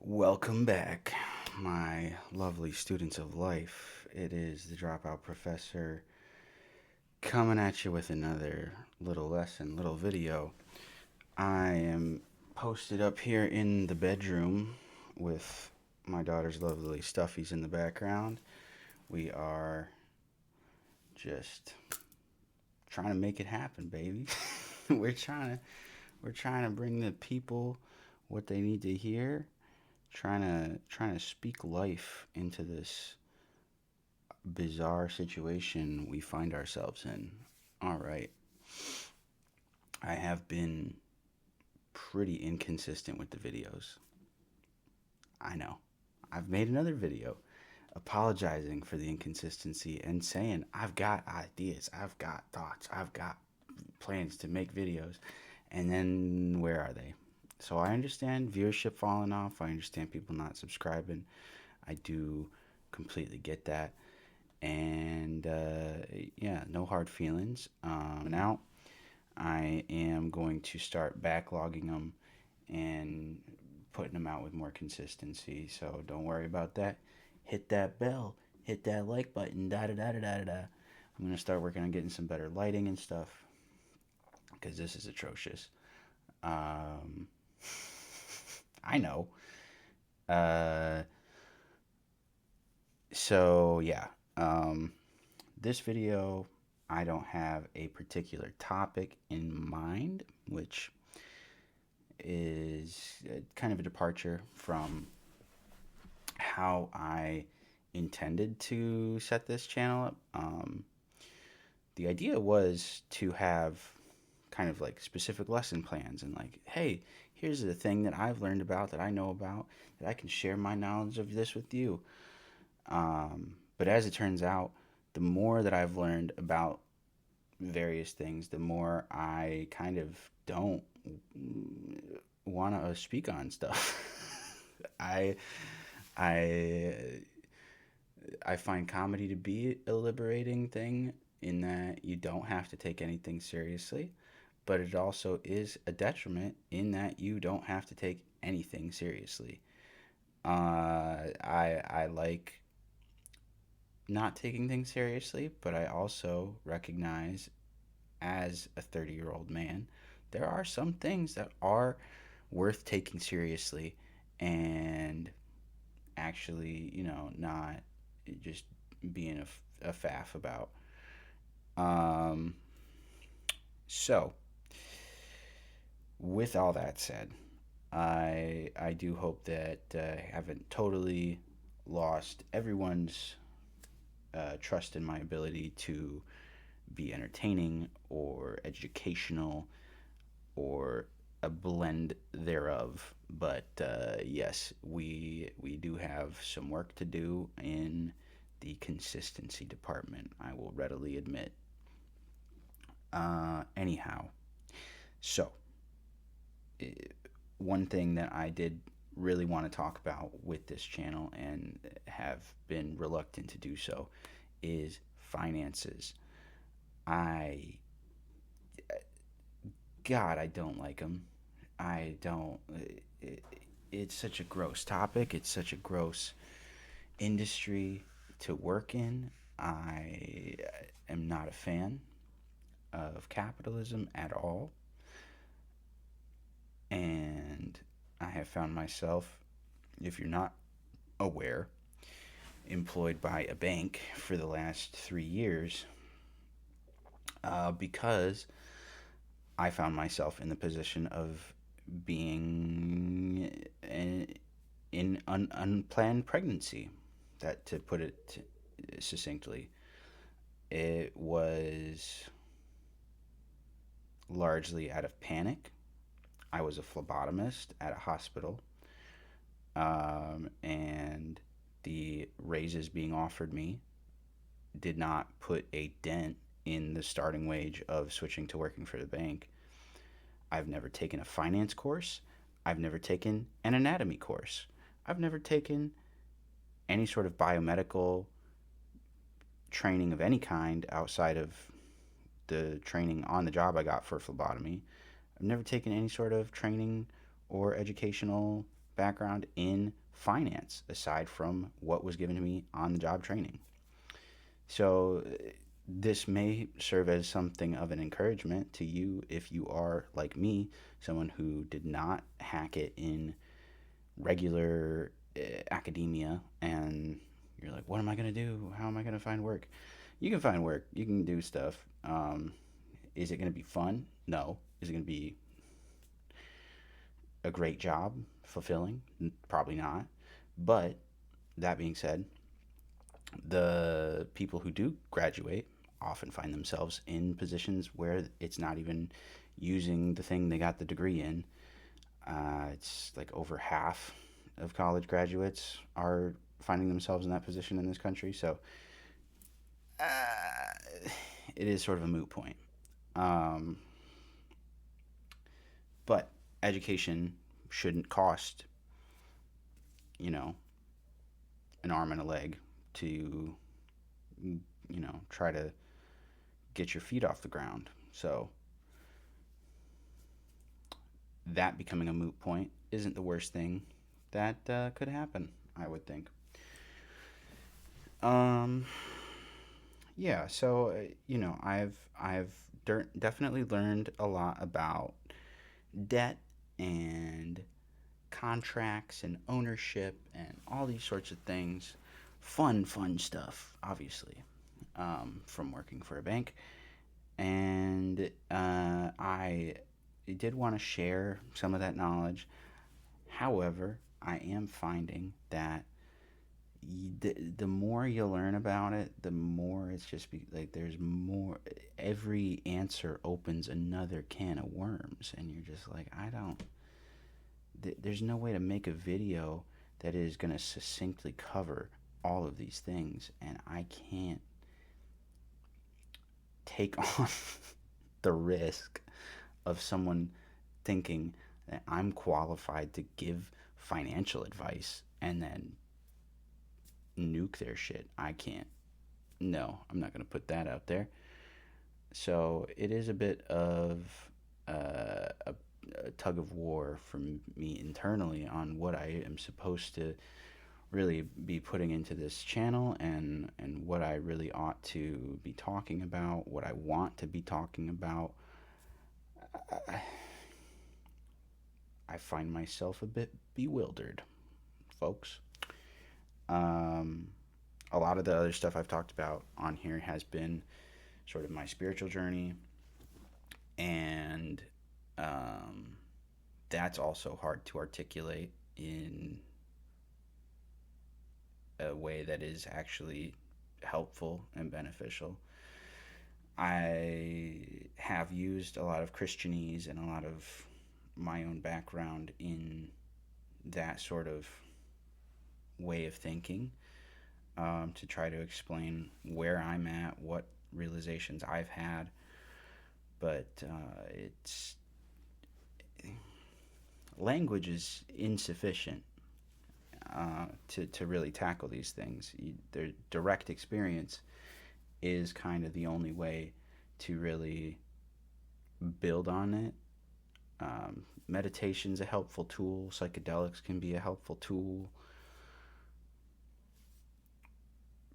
Welcome back, my lovely students of life. It is the Dropout Professor coming at you with another little lesson, little video. I am posted up here in the bedroom with my daughter's lovely stuffies in the background. We are just trying to make it happen, baby. we're trying to we're trying to bring the people what they need to hear, trying to speak life into this bizarre situation we find ourselves in. All right. I have been pretty inconsistent with the videos. I know. I've made another video apologizing for the inconsistency and saying I've got ideas, I've got thoughts, I've got plans to make videos. And then where are they? So I understand viewership falling off. I understand people not subscribing. I do completely get that. And yeah, no hard feelings. Now I am going to start backlogging them and putting them out with more consistency. So don't worry about that. Hit that bell, hit that like button, da da da da da da. I'm gonna start working on getting some better lighting and stuff because this is atrocious. Um, I know. Uh, so yeah, um, this video, I don't have a particular topic in mind, which is kind of a departure from how I intended to set this channel up. The idea was to have kind of like specific lesson plans and like, hey, here's the thing that I've learned about, that I know about, that I can share my knowledge of this with you. But as it turns out, the more that I've learned about various things, the more I kind of don't want to speak on stuff. I I I find comedy to be a liberating thing in that you don't have to take anything seriously, but it also is a detriment in that you don't have to take anything seriously. I like not taking things seriously, but I also recognize as a 30-year-old man, there are some things that are worth taking seriously and actually, not just being a faff about. Um, so, with all that said, I do hope that I haven't totally lost everyone's trust in my ability to be entertaining or educational or a blend thereof. But yes, we do have some work to do in the consistency department. I will readily admit. Anyhow, so uh, one thing that I did really want to talk about with this channel and have been reluctant to do so is finances. I God, I don't like them. I don't. It, it's such a gross topic. It's such a gross industry to work in. I am not a fan of capitalism at all. And I have found myself, if you're not aware, employed by a bank for the last 3 years because I found myself in the position of being in unplanned pregnancy. That, to put it succinctly, it was largely out of panic. I was a phlebotomist at a hospital, and the raises being offered me did not put a dent in the starting wage of switching to working for the bank. I've never taken a finance course. I've never taken an anatomy course. I've never taken any sort of biomedical training of any kind outside of the training on the job I got for phlebotomy. I've never taken any sort of training or educational background in finance aside from what was given to me on the job training. So this may serve as something of an encouragement to you if you are, like me, someone who did not hack it in regular academia, and you're like, what am I going to do? How am I going to find work? You can find work, you can do stuff. Is it going to be fun? No. Is it going to be a great job, fulfilling? Probably not. But that being said, the people who do graduate often find themselves in positions where it's not even using the thing they got the degree in. It's like over half of college graduates are finding themselves in that position in this country. So uh, it is sort of a moot point. Um, but education shouldn't cost, you know, an arm and a leg to, try to get your feet off the ground. So that becoming a moot point isn't the worst thing that could happen, I would think. Um, yeah, so I've definitely learned a lot about debt and contracts and ownership and all these sorts of things. Fun stuff, obviously, from working for a bank. And I did want to share some of that knowledge. However, I am finding that the more you learn about it, the more it's just like there's more. Every answer opens another can of worms, and you're just like, I don't. There's no way to make a video that is going to succinctly cover all of these things, and I can't take on the risk of someone thinking that I'm qualified to give financial advice and then nuke their shit. I can't. No, I'm not going to put that out there. So it is a bit of a tug of war from me internally on what I am supposed to really be putting into this channel, and what I really ought to be talking about, what I want to be talking about. I, I find myself a bit bewildered, folks. Um, a lot of the other stuff I've talked about on here has been sort of my spiritual journey, and um, that's also hard to articulate in a way that is actually helpful and beneficial. I have used a lot of Christianese and a lot of my own background in that sort of way of thinking, to try to explain where I'm at, what realizations I've had. But it's language is insufficient to really tackle these things. Their direct experience is kind of the only way to really build on it. Meditation's a helpful tool. Psychedelics can be a helpful tool.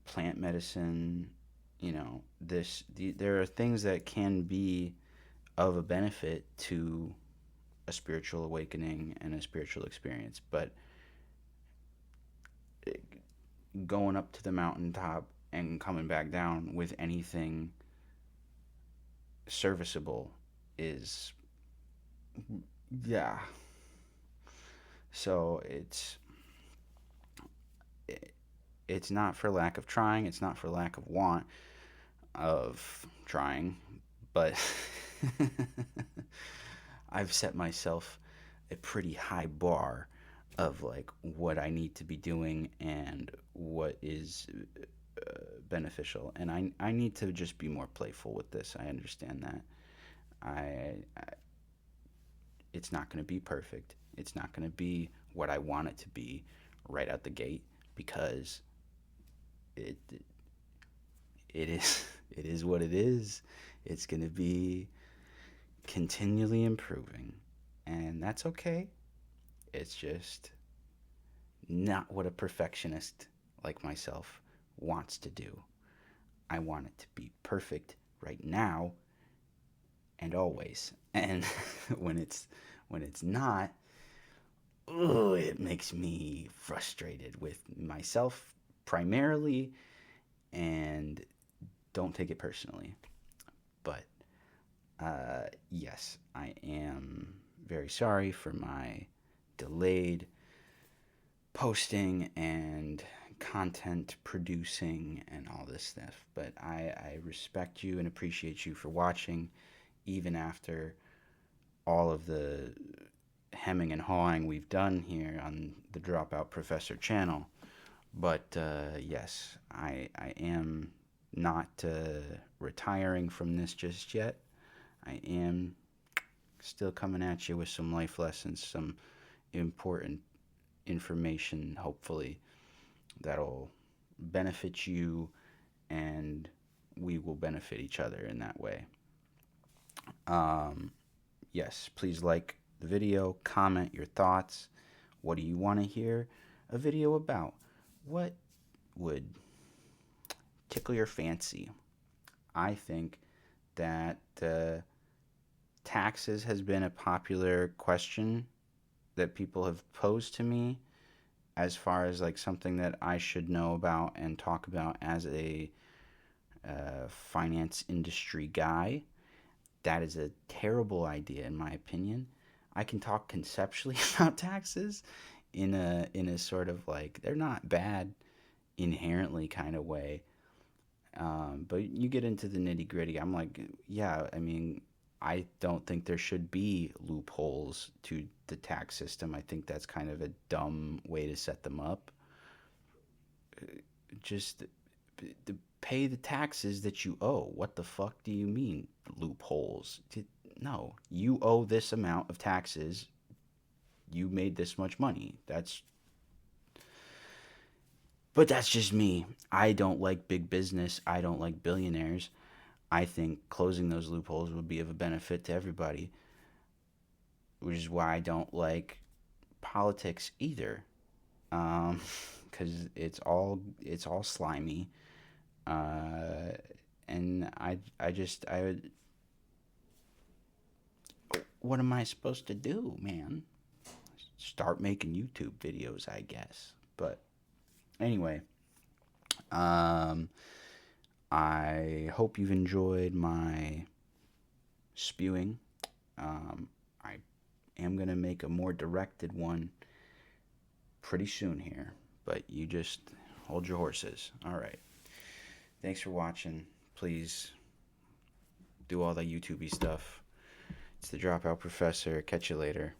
Plant medicine, there are things that can be of a benefit to a spiritual awakening and a spiritual experience, but going up to the mountaintop and coming back down with anything serviceable is, yeah. So it's not for lack of trying, it's not for lack of want of trying, but I've set myself a pretty high bar of like what I need to be doing and what is beneficial, and I need to just be more playful with this. I understand that. I It's not going to be perfect. It's not going to be what I want it to be right out the gate, because it it is it is what it is. It's going to be continually improving, and that's okay. It's just not what a perfectionist like myself wants to do. I want it to be perfect right now and always. And when it's not, oh, it makes me frustrated with myself primarily, and don't take it personally. But yes, I am very sorry for my delayed posting and content producing and all this stuff. But I respect you and appreciate you for watching, even after all of the hemming and hawing we've done here on the Dropout Professor channel. But yes, I am not retiring from this just yet. I am still coming at you with some life lessons, some important information, hopefully, that'll benefit you, and we will benefit each other in that way. Um, yes, please like the video, comment your thoughts. What do you want to hear a video about? What would tickle your fancy? I think that taxes has been a popular question that people have posed to me as far as like something that I should know about and talk about as a finance industry guy. That is a terrible idea, in my opinion. I can talk conceptually about taxes in a sort of like they're not bad inherently kind of way. But you get into the nitty gritty. I'm like, yeah, I mean, I don't think there should be loopholes to the tax system. I think that's kind of a dumb way to set them up. Just pay the taxes that you owe. What the fuck do you mean loopholes? No, you owe this amount of taxes. You made this much money. But that's just me. I don't like big business. I don't like billionaires. I think closing those loopholes would be of a benefit to everybody, which is why I don't like politics either. Because it's all slimy. Uh, and I would. What am I supposed to do, man? Start making YouTube videos, I guess. But anyway, um, I hope you've enjoyed my spewing. I am gonna make a more directed one pretty soon here, but you just hold your horses. All right. Thanks for watching. Please do all that YouTubey stuff. It's the Dropout Professor. Catch you later.